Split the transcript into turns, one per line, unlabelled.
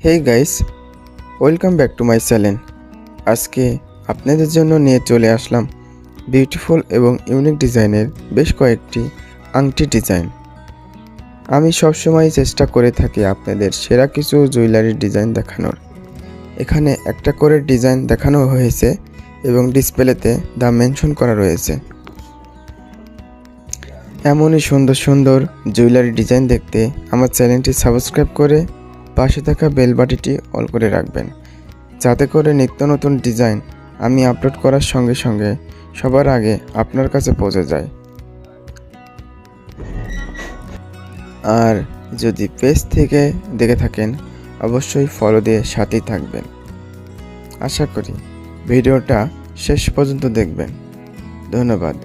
Hey guys, welcome back to my channel. আজকে আপনাদের জন্য নিয়ে চলে আসলাম বিউটিফুল এবং ইউনিক ডিজাইনের বেশ কয়েকটি আংটি ডিজাইন। আমি সবসময় চেষ্টা করে থাকি আপনাদের সেরা কিছু জুয়েলারি ডিজাইন দেখানোর। এখানে একটা করে ডিজাইন দেখানো হয়েছে এবং ডিসপ্লেতে দাম মেনশন করা রয়েছে। এমনই সুন্দর সুন্দর জুয়েলারি ডিজাইন দেখতে আমার চ্যানেলটি সাবস্ক্রাইব করে পাশে থাকা বেল বাটনটি অল করে রাখবেন, যাতে করে নিত্য নতুন ডিজাইন আমি আপলোড করার সঙ্গে সঙ্গে সবার আগে আপনার কাছে পৌঁছে যায়। আর যদি পেজ থেকে দেখে থাকেন অবশ্যই ফলো দিয়ে সাথেই থাকবেন। আশা করি ভিডিওটা শেষ পর্যন্ত দেখবেন। ধন্যবাদ।